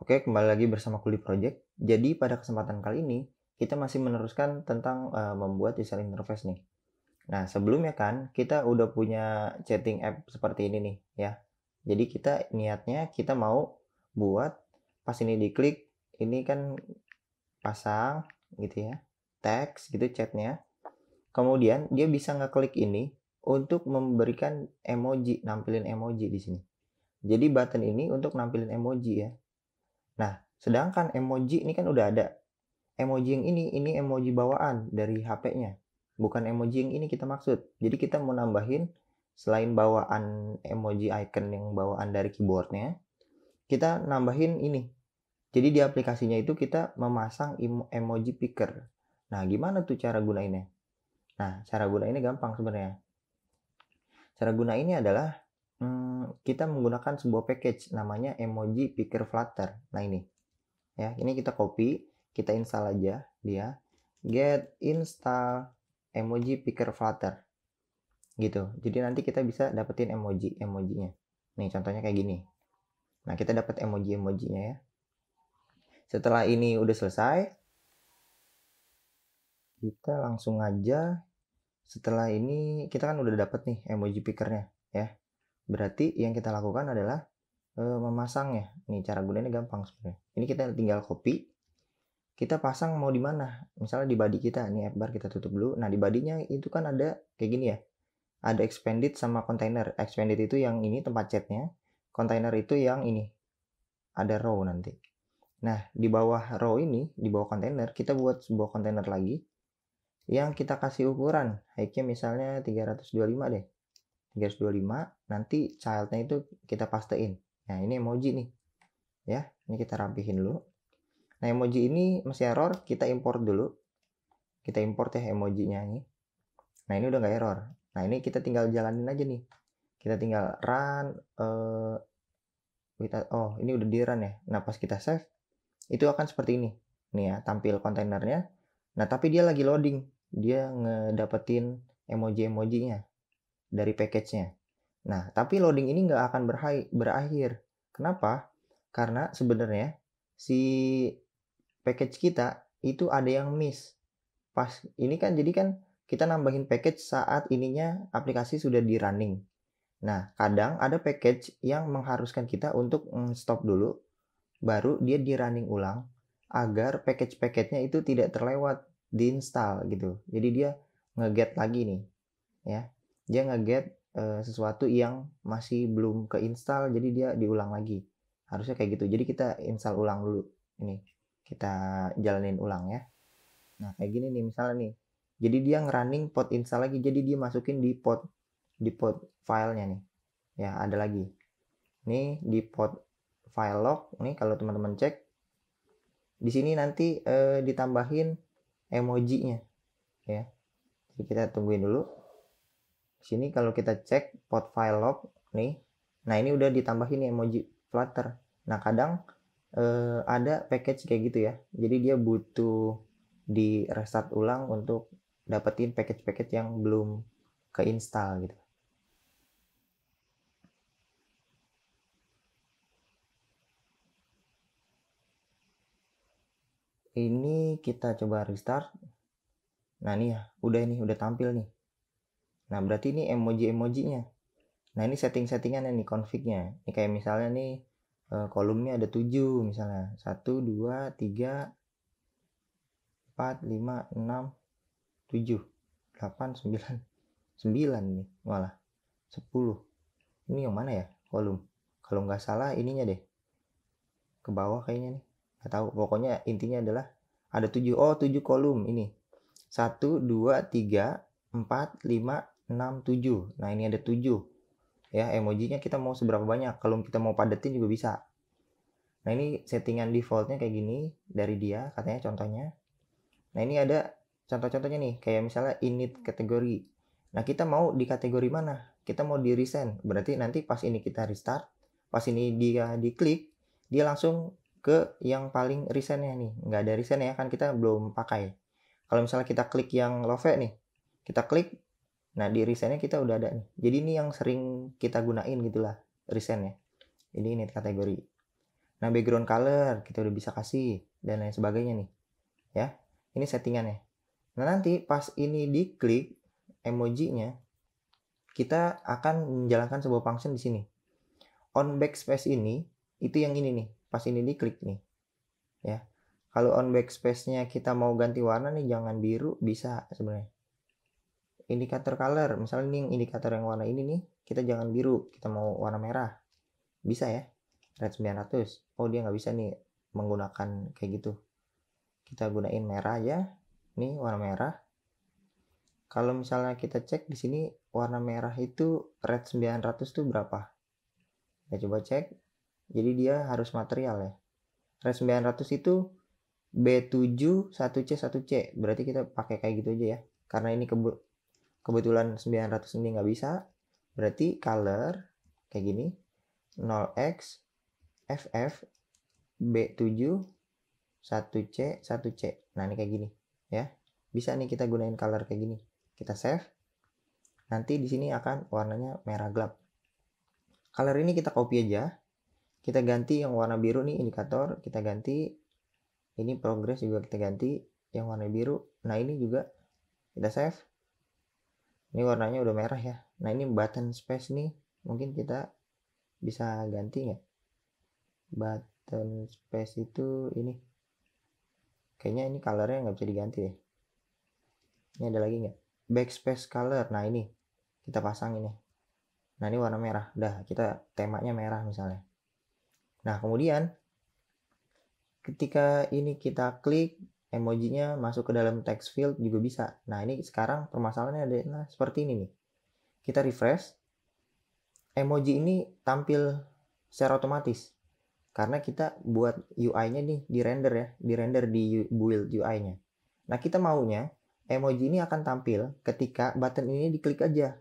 Oke, kembali lagi bersama Kuli Project. Jadi pada kesempatan kali ini kita masih meneruskan tentang membuat user interface nih. Nah, sebelumnya kan kita udah punya chatting app seperti ini nih ya. Jadi kita niatnya kita mau buat pas ini diklik ini kan pasang gitu ya. Teks gitu chatnya. Kemudian dia bisa ngeklik ini untuk memberikan emoji, nampilin emoji di sini. Jadi button ini untuk nampilin emoji ya. Nah, sedangkan emoji ini kan udah ada. Emoji yang ini emoji bawaan dari HP-nya. Bukan emoji yang ini kita maksud. Jadi kita mau nambahin selain bawaan emoji icon yang bawaan dari keyboardnya, kita nambahin ini. Jadi di aplikasinya itu kita memasang emoji picker. Nah, gimana tuh cara gunainnya? Nah, cara gunainnya gampang sebenarnya. Cara gunainnya adalah kita menggunakan sebuah package namanya emoji picker flutter. Nah, ini. Ya, ini kita copy, kita install aja dia get install emoji picker flutter gitu. Jadi nanti kita bisa dapetin emojinya. Nih contohnya kayak gini. Nah, kita dapat emojinya ya. Setelah ini udah selesai, kita langsung aja setelah ini kita kan udah dapet nih emoji pickernya ya. Berarti yang kita lakukan adalah memasangnya. Nih cara gunanya gampang sebenarnya. Ini kita tinggal copy, kita pasang mau di mana, misalnya di body kita, ini app bar kita tutup dulu. Nah, di body-nya itu kan ada kayak gini ya, ada expanded sama container. Expanded itu yang ini tempat chatnya, container itu yang ini, ada row nanti. Nah, di bawah row ini, di bawah container, kita buat sebuah container lagi, yang kita kasih ukuran, height-nya misalnya 325 deh, 325, nanti child-nya itu kita pastein. Nah, ini emoji nih, ya, ini kita rapihin dulu. Nah, emoji ini masih error, kita import dulu. Kita import ya emojinya ini. Nah, ini udah nggak error. Nah, ini kita tinggal jalanin aja nih. Kita tinggal run. Oh, ini udah di run ya. Nah, pas kita save, itu akan seperti ini. Nih ya, tampil kontainernya. Nah, tapi dia lagi loading. Dia ngedapetin emoji-emojinya dari package-nya. Nah, tapi loading ini nggak akan berakhir. Kenapa? Karena sebenarnya si package kita itu ada yang miss. Pas ini kan jadi kan kita nambahin package saat ininya aplikasi sudah di running. Nah, kadang ada package yang mengharuskan kita untuk stop dulu, baru dia di running ulang agar package-package-nya itu tidak terlewat diinstal gitu. Jadi dia nge-get lagi nih, ya. Dia nge-get sesuatu yang masih belum keinstall, jadi dia diulang lagi. Harusnya kayak gitu. Jadi kita install ulang dulu. Ini kita jalanin ulang ya. Nah, kayak gini nih misalnya nih. Jadi dia ngerunning pod install lagi. Jadi dia masukin di pod filenya nih. Ya, ada lagi. Nih di pod file log nih kalau teman-teman cek di sini nanti ditambahin emojinya ya. Jadi kita tungguin dulu. Di sini kalau kita cek pod file log nih. Nah, ini udah ditambahin emoji Flutter. Nah, kadang ada package kayak gitu ya. Jadi dia butuh di restart ulang untuk dapetin package-package yang belum keinstall gitu. Ini kita coba restart. Nah, ini ya, udah tampil nih. Nah, berarti ini emoji-emojinya. Nah, ini setting-settingannya nih, config-nya. Ini kayak misalnya nih kolomnya ada 7 misalnya. 1 2 3 4 5 6 7 8 9 9 nih malah 10. Ini yang mana ya kolom? Kalau nggak salah ininya deh ke bawah kayaknya nih, nggak tahu, pokoknya intinya adalah ada 7. Oh, 7 kolom ini, 1 2 3 4 5 6 7. Nah, ini ada 7 ya. Emojinya kita mau seberapa banyak, kalau kita mau padetin juga bisa. Nah, ini settingan defaultnya kayak gini dari dia katanya contohnya. Nah, ini ada contoh-contohnya nih, kayak misalnya init kategori. Nah, kita mau di kategori mana? Kita mau di resend. Berarti nanti pas ini kita restart, pas ini dia diklik, dia langsung ke yang paling resendnya nih. Nggak ada resend ya, kan kita belum pakai. Kalau misalnya kita klik yang Love nih, kita klik, nah di resendnya kita udah ada nih. Jadi ini yang sering kita gunain gitulah resendnya. Ini init kategori. Nah, background color kita udah bisa kasih dan lain sebagainya nih, ya. Ini settingannya. Nah, nanti pas ini diklik emojinya, kita akan menjalankan sebuah function di sini. On backspace ini, itu yang ini nih, pas ini diklik nih, ya. Kalau on backspace-nya kita mau ganti warna nih, jangan biru, bisa sebenarnya. Indikator color, misalnya nih indikator yang warna ini nih, kita jangan biru, kita mau warna merah. Bisa ya, red 900. Oh, dia nggak bisa nih menggunakan kayak gitu. Kita gunain merah aja. Nih warna merah. Kalau misalnya kita cek di sini warna merah itu red 900 tuh berapa? Ya coba cek. Jadi dia harus material ya. Red 900 itu B7 1C 1C. Berarti kita pakai kayak gitu aja ya. Karena ini kebetulan 900 ini nggak bisa. Berarti color kayak gini. 0x FF B7 1C 1C. Nah, ini kayak gini ya. Bisa nih kita gunain color kayak gini. Kita save. Nanti di sini akan warnanya merah gelap. Color ini kita copy aja. Kita ganti yang warna biru nih indikator, kita ganti. Ini progress juga kita ganti yang warna biru. Nah, ini juga kita save. Ini warnanya udah merah ya. Nah, ini button space nih, mungkin kita bisa ganti nggak? Button space itu ini. Kayaknya ini colornya nggak bisa diganti deh. Ini ada lagi nggak? Backspace color. Nah, ini kita pasang ini. Nah, ini warna merah. Udah, kita temanya merah misalnya. Nah, kemudian ketika ini kita klik, emojinya masuk ke dalam text field juga bisa. Nah, ini sekarang permasalahannya adalah seperti ini nih. Kita refresh, emoji ini tampil secara otomatis. Karena kita buat UI-nya nih di render ya, di render di build UI-nya. Nah, kita maunya emoji ini akan tampil ketika button ini diklik aja.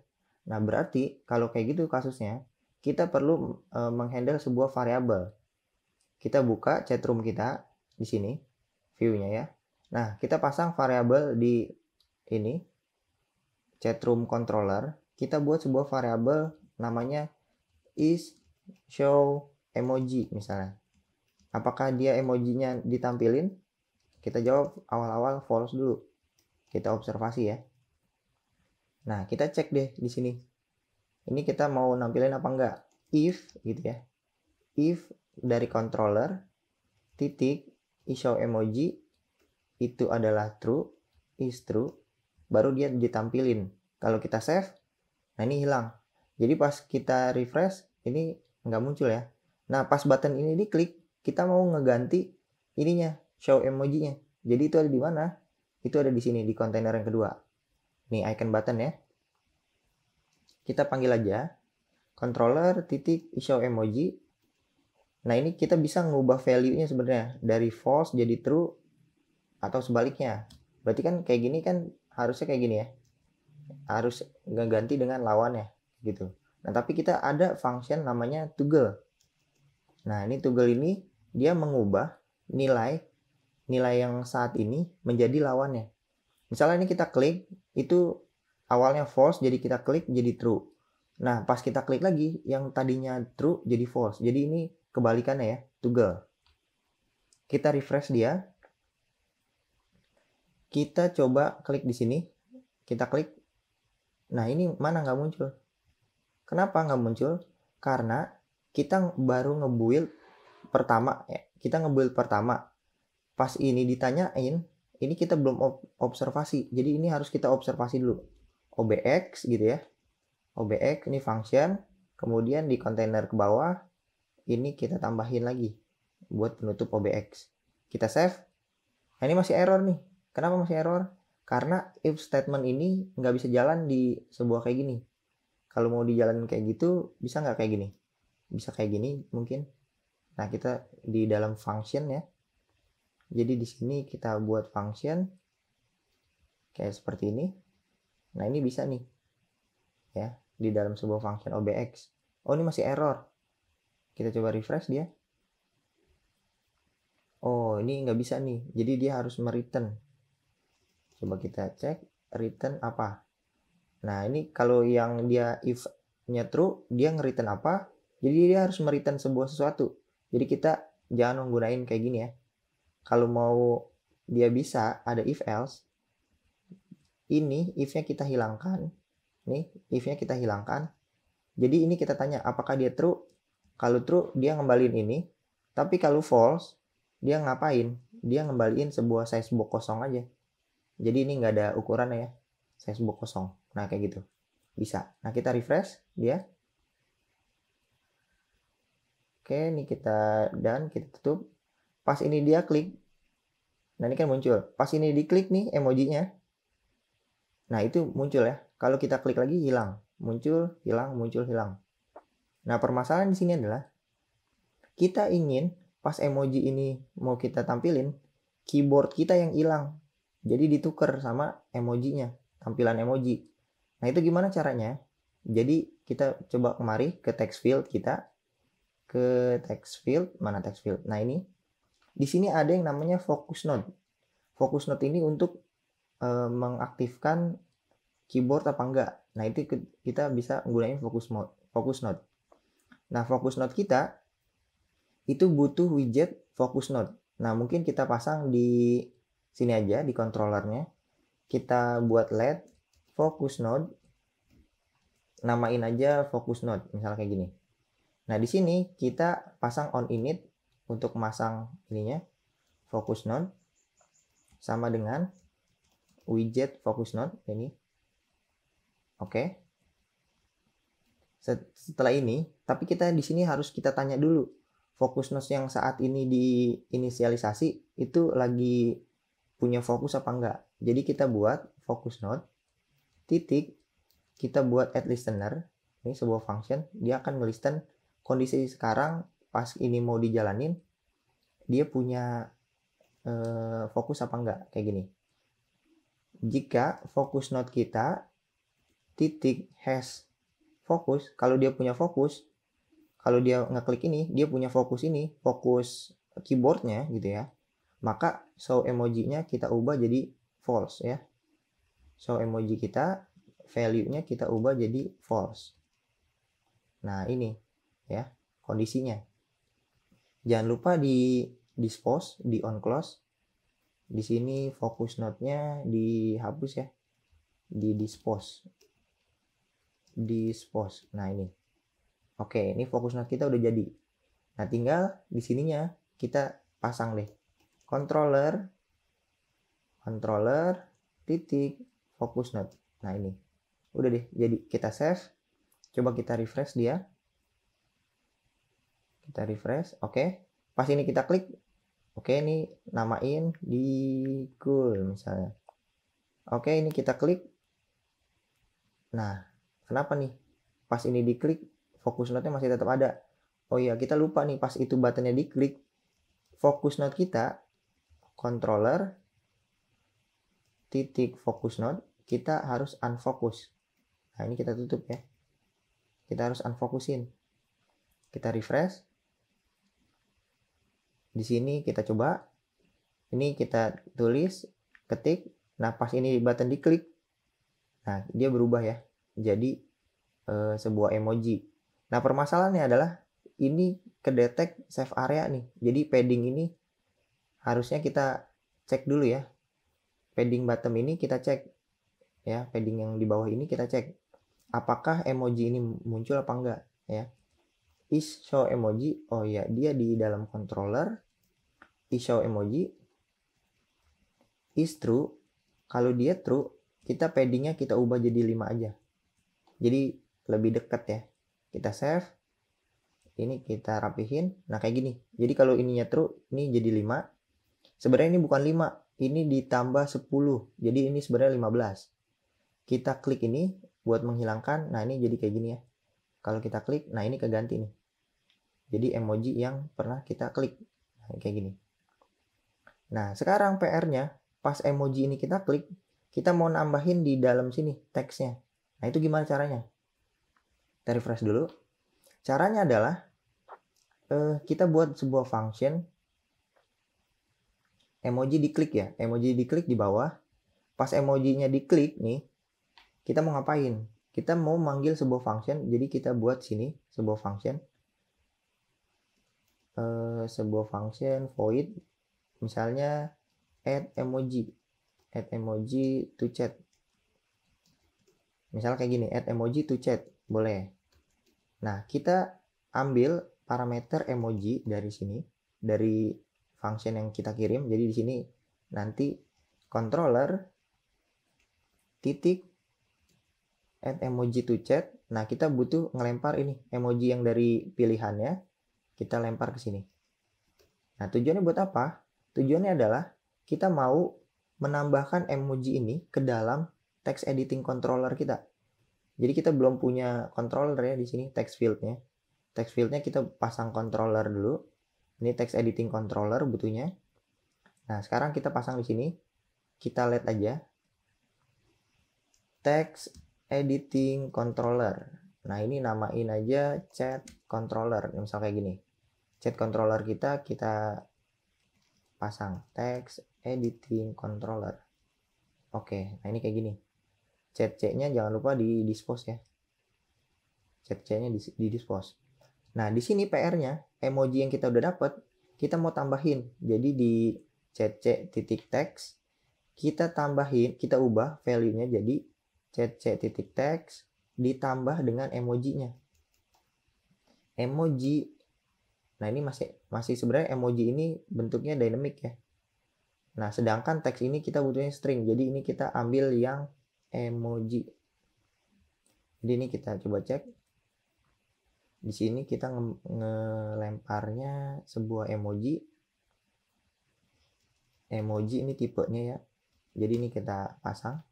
Nah, berarti kalau kayak gitu kasusnya, kita perlu menghandle sebuah variabel. Kita buka chatroom kita di sini, view-nya ya. Nah, kita pasang variabel di ini, chatroom controller. Kita buat sebuah variabel namanya is show emoji misalnya. Apakah dia emojinya ditampilin? Kita jawab awal-awal false dulu. Kita observasi ya. Nah, kita cek deh di sini. Ini kita mau nampilin apa enggak? If gitu ya. If dari controller titik show emoji itu adalah true, is true, baru dia ditampilin. Kalau kita save, nah ini hilang. Jadi pas kita refresh, ini nggak muncul ya. Nah, pas button ini diklik, kita mau ngeganti ininya, show emojinya. Jadi itu ada di mana? Itu ada di sini, di kontainer yang kedua. Nih, icon button ya. Kita panggil aja, controller titik show emoji. Nah, ini kita bisa ngubah value-nya sebenarnya. Dari false jadi true, atau sebaliknya. Berarti kan kayak gini kan harusnya kayak gini ya. Harus ganti dengan lawannya gitu. Nah, tapi kita ada function namanya toggle. Nah, ini toggle ini dia mengubah nilai yang saat ini menjadi lawannya. Misalnya ini kita klik, itu awalnya false, jadi kita klik jadi true. Nah, pas kita klik lagi, yang tadinya true jadi false. Jadi ini kebalikannya ya, toggle. Kita refresh dia. Kita coba klik di sini. Kita klik. Nah, ini mana nggak muncul. Kenapa nggak muncul? Karena kita baru ngebuild pertama ya. Kita ngebuild pertama. Pas ini ditanyain, ini kita belum observasi. Jadi ini harus kita observasi dulu. OBX gitu ya. OBX ini function. Kemudian di kontainer ke bawah, ini kita tambahin lagi buat penutup OBX. Kita save. Nah, ini masih error nih. Kenapa masih error? Karena if statement ini nggak bisa jalan di sebuah kayak gini. Kalau mau dijalanin kayak gitu, bisa nggak kayak gini? Bisa kayak gini mungkin. Nah, kita di dalam function ya. Jadi di sini kita buat function kayak seperti ini. Nah, ini bisa nih. Ya, di dalam sebuah function OBX. Oh, ini masih error. Kita coba refresh dia. Oh, ini nggak bisa nih. Jadi dia harus mereturn. Coba kita cek return apa. Nah, ini kalau yang dia if-nya true, dia nge-return apa? Jadi dia harus mereturn sebuah sesuatu. Jadi kita jangan menggunain kayak gini ya. Kalau mau dia bisa ada if else, ini if-nya kita hilangkan. Nih, if-nya kita hilangkan. Jadi ini kita tanya apakah dia true. Kalau true dia ngembaliin ini. Tapi kalau false dia ngapain? Dia ngembaliin sebuah size box kosong aja. Jadi ini nggak ada ukurannya ya. Size box kosong. Nah kayak gitu. Bisa. Nah kita refresh dia. Oke, ini kita done, kita tutup. Pas ini dia klik. Nah ini kan muncul. Pas ini diklik nih emojinya. Nah itu muncul ya. Kalau kita klik lagi hilang. Muncul, hilang, muncul, hilang. Nah permasalahan di sini adalah kita ingin pas emoji ini mau kita tampilin, keyboard kita yang hilang. Jadi ditukar sama emojinya, tampilan emoji. Nah itu gimana caranya? Jadi kita coba kemari ke text field kita. Ke text field, mana text field? Nah ini, di sini ada yang namanya focus node. Focus node ini untuk mengaktifkan keyboard apa enggak. Nah itu kita bisa gunain focus node. Nah focus node kita itu butuh widget focus node. Nah mungkin kita pasang di sini aja di controllernya. Kita buat LED focus node. Namain aja focus node, misalnya kayak gini. Nah, di sini kita pasang on init untuk masang ininya focus node sama dengan widget focus node ini. Oke. Setelah ini, tapi kita di sini harus kita tanya dulu focus node yang saat ini diinisialisasi itu lagi punya fokus apa enggak. Jadi kita buat focus node titik, kita buat add listener, ini sebuah function, dia akan ngelisten kondisi sekarang pas ini mau dijalanin dia punya fokus apa enggak, kayak gini. Jika fokus node kita titik has fokus, kalau dia punya fokus, kalau dia ngeklik ini dia punya fokus ini, fokus keyboardnya gitu ya, maka show emoji-nya kita ubah jadi false ya. Show emoji kita value-nya kita ubah jadi false. Nah ini ya kondisinya. Jangan lupa di dispose, di on close. Di sini fokus node-nya dihapus ya. Di dispose. Dispose. Nah ini. Oke, ini fokus node kita udah jadi. Nah tinggal di sininya kita pasang deh. Controller titik fokus node. Nah ini. Udah deh, jadi kita save. Coba kita refresh dia. Kita refresh, oke. Pas ini kita klik, oke ini namain di cool misalnya. Oke ini kita klik. Nah, kenapa nih? Pas ini diklik, fokus node-nya masih tetap ada. Oh iya, kita lupa nih pas itu buttonnya diklik, fokus node kita, controller, titik fokus node, kita harus unfocus. Nah ini kita tutup ya. Kita harus unfocusin. Kita refresh. Di sini kita coba, ini kita tulis, ketik, nah pas ini button diklik, nah dia berubah ya, jadi sebuah emoji. Nah permasalahannya adalah ini kedetek save area nih, jadi padding ini harusnya kita cek dulu ya, padding bottom ini kita cek ya, padding yang di bawah ini kita cek, apakah emoji ini muncul apa enggak ya. Is show emoji, oh ya dia di dalam controller, is show emoji, is true. Kalau dia true, kita paddingnya kita ubah jadi 5 aja. Jadi lebih dekat ya. Kita save. Ini kita rapihin. Nah kayak gini. Jadi kalau ininya true, ini jadi 5. Sebenarnya ini bukan 5. Ini ditambah 10. Jadi ini sebenarnya 15. Kita klik ini buat menghilangkan. Nah ini jadi kayak gini ya. Kalau kita klik, nah ini keganti nih. Jadi emoji yang pernah kita klik. Nah, kayak gini. Nah, sekarang PR-nya, pas emoji ini kita klik, kita mau nambahin di dalam sini teksnya. Nah, itu gimana caranya? Kita refresh dulu. Caranya adalah, kita buat sebuah function, emoji diklik ya. Emoji diklik di bawah. Pas emojinya diklik nih, kita mau ngapain? Kita mau manggil sebuah function, jadi kita buat sini sebuah function. sebuah function void misalnya add emoji to chat. Misal kayak gini, add emoji to chat, boleh. Nah, kita ambil parameter emoji dari sini, dari function yang kita kirim. Jadi di sini nanti controller titik add emoji to chat. Nah, kita butuh ngelempar ini emoji yang dari pilihannya, kita lempar ke sini. Nah, tujuannya buat apa? Tujuannya adalah kita mau menambahkan emoji ini ke dalam text editing controller kita. Jadi kita belum punya controller ya di sini text fieldnya. Text fieldnya kita pasang controller dulu. Ini text editing controller butuhnya. Nah, sekarang kita pasang di sini. Kita lihat aja. Text editing controller. Nah, ini namain aja chat controller. Misal kayak gini. Chat controller kita pasang text editing controller. Oke, nah ini kayak gini. Chat C-nya jangan lupa di dispose ya. Chat C-nya di dispose. Nah, di sini PR-nya emoji yang kita udah dapat, kita mau tambahin. Jadi di chat C titik text kita tambahin, kita ubah value-nya jadi chat C titik text ditambah dengan emoji-nya. Emoji. Nah, ini masih sebenarnya emoji ini bentuknya dynamic ya. Nah, sedangkan teks ini kita butuhnya string. Jadi ini kita ambil yang emoji. Jadi ini kita coba cek. Di sini kita ngelemparnya sebuah emoji. Emoji ini tipenya ya. Jadi ini kita pasang.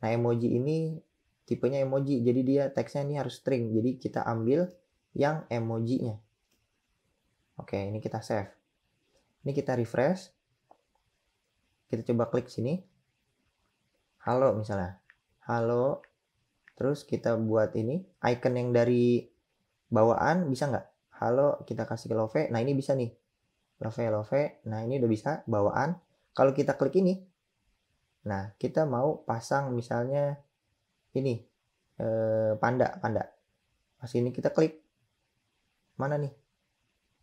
Nah, emoji ini tipenya emoji. Jadi dia teksnya ini harus string. Jadi kita ambil yang emoji-nya. Oke, ini kita save. Ini kita refresh. Kita coba klik sini. Halo misalnya. Halo. Terus kita buat ini. Icon yang dari bawaan bisa nggak? Halo, kita kasih ke Love. Nah, ini bisa nih. Love. Nah, ini udah bisa bawaan. Kalau kita klik ini. Nah, kita mau pasang misalnya ini. Panda. Pas ini kita klik. Mana nih?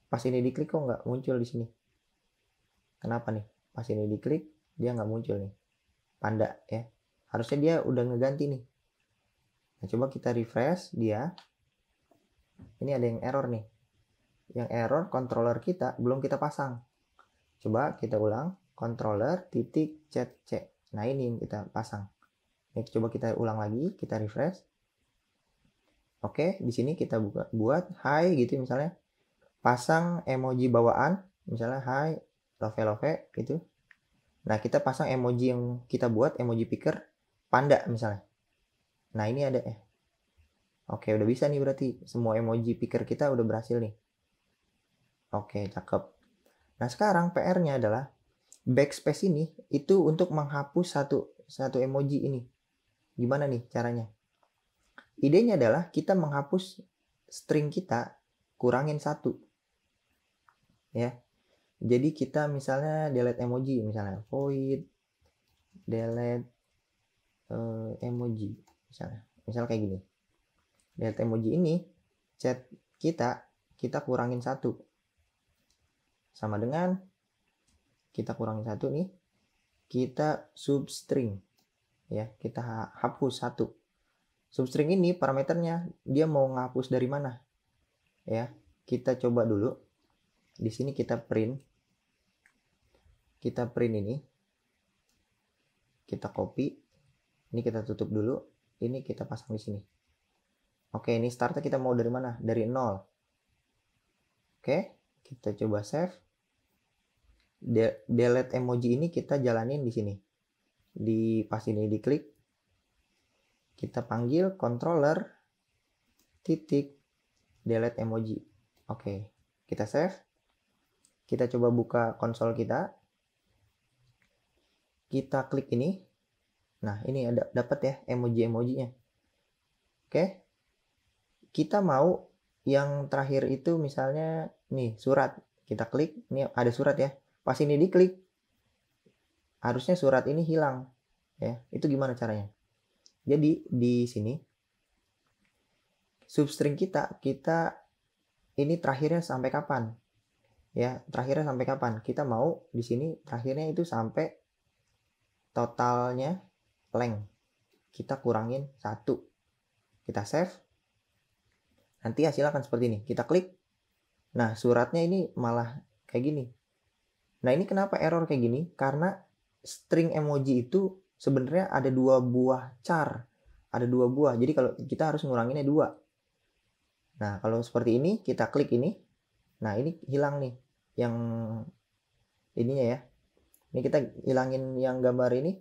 Pas ini diklik kok nggak muncul di sini. Kenapa nih? Pas ini diklik dia nggak muncul nih. Panda ya. Harusnya dia udah ngeganti nih. Nah, coba kita refresh dia. Ini ada yang error nih. Yang error controller kita belum kita pasang. Coba kita ulang. Controller titik chat C. Nah, ini yang kita pasang. Ini coba kita ulang lagi. Kita refresh. Oke, di sini kita buat hi gitu misalnya. Pasang emoji bawaan. Misalnya hi, love gitu. Nah, kita pasang emoji yang kita buat, emoji picker, panda misalnya. Nah, ini ada ya. Oke, udah bisa nih berarti. Semua emoji picker kita udah berhasil nih. Oke, cakep. Nah, sekarang PR-nya adalah backspace ini itu untuk menghapus satu emoji ini. Gimana nih caranya? Idenya adalah kita menghapus string kita kurangin 1. Ya. Jadi kita misalnya delete emoji, misalnya void delete emoji misalnya. Misal kayak gini. Delete emoji ini chat kita kurangin 1. Sama dengan kita kurangin 1 nih. Kita substring ya, kita hapus 1. Substring ini parameternya dia mau ngapus dari mana? Ya, kita coba dulu. Di sini kita print ini, kita copy, ini kita tutup dulu, ini kita pasang di sini. Oke, ini startnya kita mau dari mana? Dari 0. Oke, kita coba save. Delete emoji ini kita jalanin di sini. Pas ini diklik, kita panggil controller titik delete emoji. Oke, kita save. Kita coba buka konsol kita. Kita klik ini. Nah, ini ada dapat ya emoji-emojinya. Oke. Kita mau yang terakhir itu misalnya nih surat. Kita klik, ini ada surat ya. Pas ini diklik, harusnya surat ini hilang. Ya, itu gimana caranya? Jadi di sini substring kita ini terakhirnya sampai kapan? ya, terakhirnya sampai kapan? Kita mau di sini terakhirnya itu sampai totalnya length. Kita kurangin 1. Kita save. Nanti hasilnya akan seperti ini. Kita klik. Nah, suratnya ini malah kayak gini. Nah, ini kenapa error kayak gini? Karena string emoji itu sebenarnya ada 2 buah char. Ada 2 buah. Jadi kalau kita harus nguranginnya 2. Nah, kalau seperti ini, kita klik ini. Nah, ini hilang nih. Yang ininya ya. Ini kita hilangin yang gambar ini.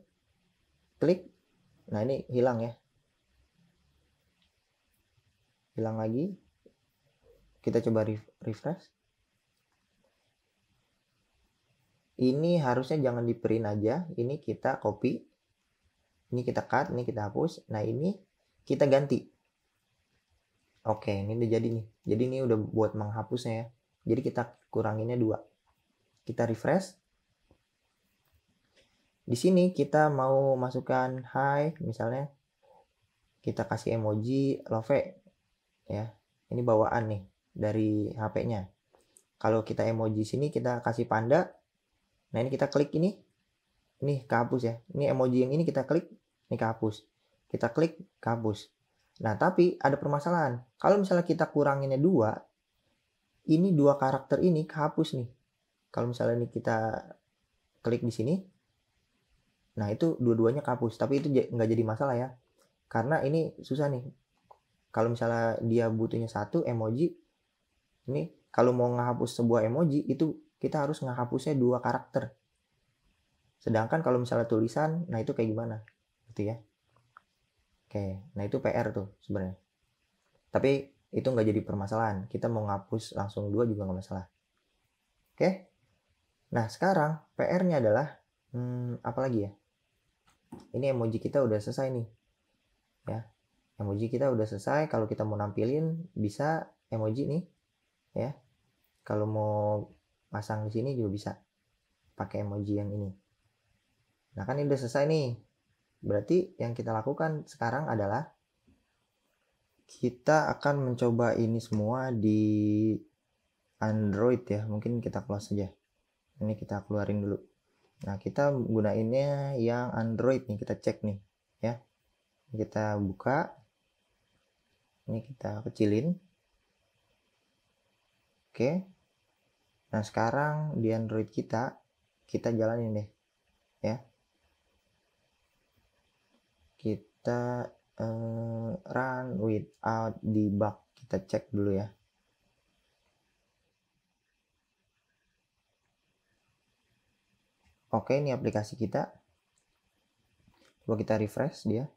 Klik. Nah, ini hilang ya. Hilang lagi. Kita coba refresh. Ini harusnya jangan di print aja. Ini kita copy. Ini kita cut. Ini kita hapus. Nah, ini kita ganti. Oke, ini udah jadi nih. Jadi ini udah buat menghapusnya ya. Jadi kita kuranginnya 2. Kita refresh. Di sini kita mau masukkan hi, misalnya kita kasih emoji love ya. Ini bawaan nih dari HP-nya. Kalau kita emoji sini kita kasih panda. Nah, ini kita klik ini. Ini kehapus ya. Ini emoji yang ini kita klik, ini kehapus. Kita klik, kehapus. Nah, tapi ada permasalahan. Kalau misalnya kita kuranginnya 2, ini 2 karakter ini kehapus nih. Kalau misalnya ini kita klik di sini, nah itu dua-duanya kehapus. Tapi itu nggak jadi masalah ya. Karena ini susah nih. Kalau misalnya dia butuhnya 1 emoji, ini kalau mau ngehapus sebuah emoji, itu kita harus ngehapusnya 2 karakter. Sedangkan kalau misalnya tulisan, nah itu kayak gimana? Gitu ya. Oke, nah itu PR tuh sebenarnya. Tapi itu nggak jadi permasalahan. Kita mau ngapus langsung 2 juga nggak masalah. Oke. Nah, sekarang PR-nya adalah apa lagi ya? Ini emoji kita udah selesai nih. Ya. Emoji kita udah selesai. Kalau kita mau nampilin bisa emoji nih, ya. Kalau mau pasang di sini juga bisa pakai emoji yang ini. Nah, kan ini udah selesai nih. Berarti yang kita lakukan sekarang adalah kita akan mencoba ini semua di Android ya. Mungkin kita close saja. Ini kita keluarin dulu. Nah, kita gunainnya yang Android nih. Kita cek nih ya. Kita buka. Ini kita kecilin. Oke. Nah, sekarang di Android kita jalanin deh ya. Kita run without debug. Kita cek dulu ya. Oke, ini aplikasi kita. Coba kita refresh dia.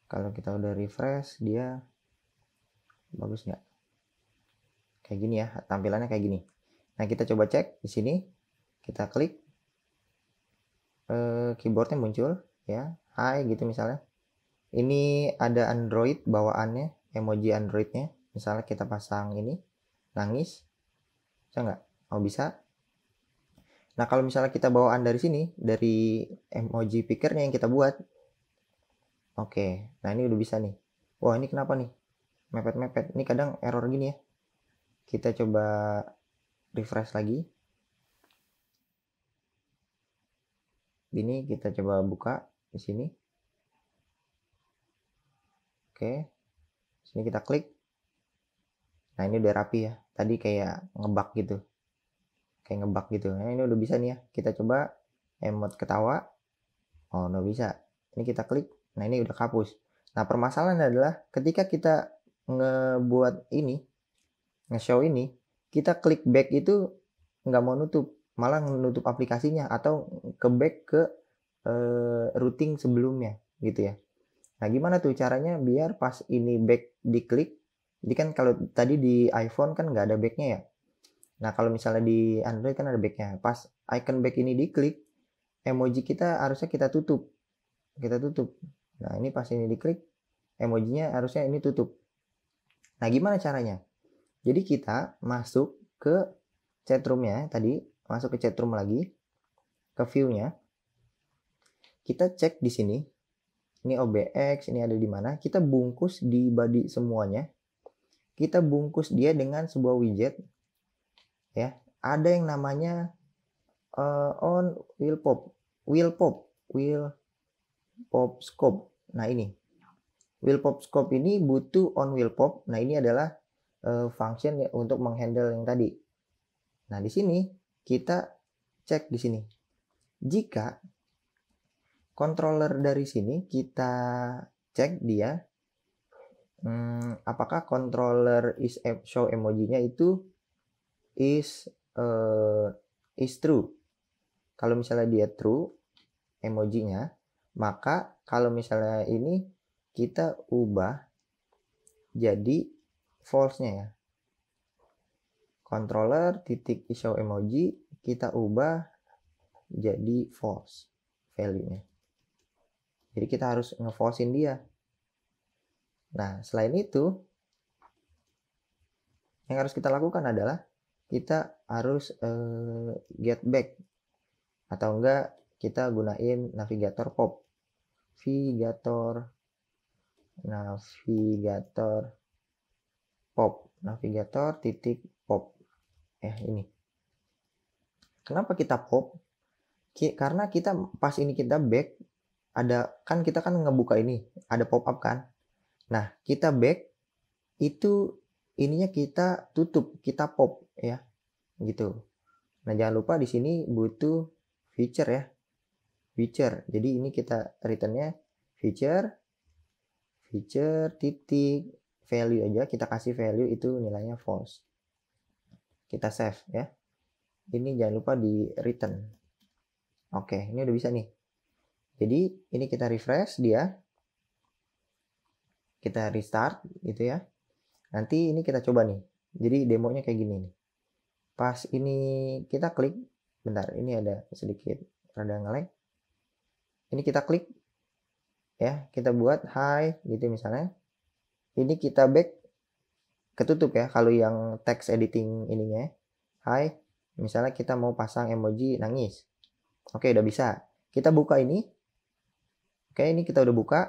Kalau kita udah refresh dia bagus nggak? Kayak gini ya, tampilannya kayak gini. Nah, kita coba cek di sini. Kita klik, keyboardnya muncul ya, hi gitu misalnya. Ini ada Android bawaannya, emoji Androidnya. Misalnya kita pasang ini, nangis, bisa nggak? Oh, bisa. Nah, kalau misalnya kita bawaan dari sini, dari emoji pickernya yang kita buat, oke, nah ini udah bisa nih. Wah, ini kenapa nih? Mepet-mepet. Ini kadang error gini ya. Kita coba refresh lagi. Ini kita coba buka di sini. Oke. Sini kita klik. Nah, ini udah rapi ya. Tadi kayak ngebug gitu. Kayak ngebug gitu. Nah, ini udah bisa nih ya. Kita coba emot ketawa. Oh, udah bisa. Ini kita klik. Nah, ini udah kehapus. Nah, permasalahan adalah ketika kita ngebuat ini, nge-show ini, kita klik back itu nggak mau nutup. Malah nutup aplikasinya atau ke back ke routing sebelumnya gitu ya. Nah, gimana tuh caranya biar pas ini back diklik, jadi kan kalau tadi di iPhone kan nggak ada backnya ya. Nah, kalau misalnya di Android kan ada backnya. Pas icon back ini diklik, emoji kita harusnya kita tutup. Kita tutup. Nah, ini pas ini diklik, emojinya harusnya ini tutup. Nah, gimana caranya? Jadi kita masuk ke chatroom-nya tadi, masuk ke chatroom lagi, ke view-nya. Kita cek di sini. Ini OBX, ini ada di mana? Kita bungkus di body semuanya. Kita bungkus dia dengan sebuah widget. ya. Ada yang namanya on will pop scope. Nah ini will pop scope ini butuh on will pop. Nah ini adalah function ya untuk menghandle yang tadi. Nah di sini kita cek di sini. Jika controller dari sini kita cek dia, apakah controller show emojinya itu is true. Kalau misalnya dia true emojinya, maka kalau misalnya ini kita ubah jadi false-nya ya. Controller titik show emoji kita ubah jadi false value-nya. Jadi kita harus nge-false-in dia. Nah, selain itu yang harus kita lakukan adalah kita harus get back atau enggak kita gunain navigator pop. Navigator titik pop. Ini. Kenapa kita pop? Karena kita pas ini kita back kita kan ngebuka ini, ada pop up kan. Nah, kita back itu ininya kita tutup, kita pop ya. Gitu. Nah, jangan lupa di sini butuh feature ya. Feature. Jadi ini kita returnnya feature titik value aja, kita kasih value itu nilainya false. Kita save ya. Ini jangan lupa di return. Oke, ini udah bisa nih. Jadi ini kita refresh dia. Kita restart gitu ya. Nanti ini kita coba nih. Jadi demonya kayak gini nih. Pas ini kita klik, bentar, ini ada sedikit rada nge-lag. Ini kita klik ya, kita buat hi gitu misalnya. Ini kita back ketutup ya kalau yang text editing ininya. Hi, misalnya kita mau pasang emoji nangis. Oke, udah bisa. Kita buka ini. Oke, ini kita udah buka.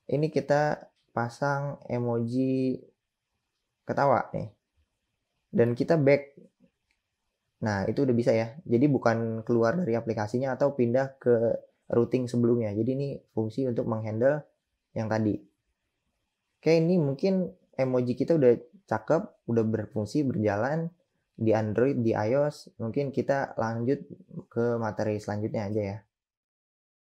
Ini kita pasang emoji ketawa nih. Dan kita back. Nah, itu udah bisa ya. Jadi bukan keluar dari aplikasinya atau pindah ke routing sebelumnya. Jadi ini fungsi untuk menghandle yang tadi. Oke, ini mungkin emoji kita udah cakep, udah berfungsi, berjalan di Android, di iOS. Mungkin kita lanjut ke materi selanjutnya aja ya.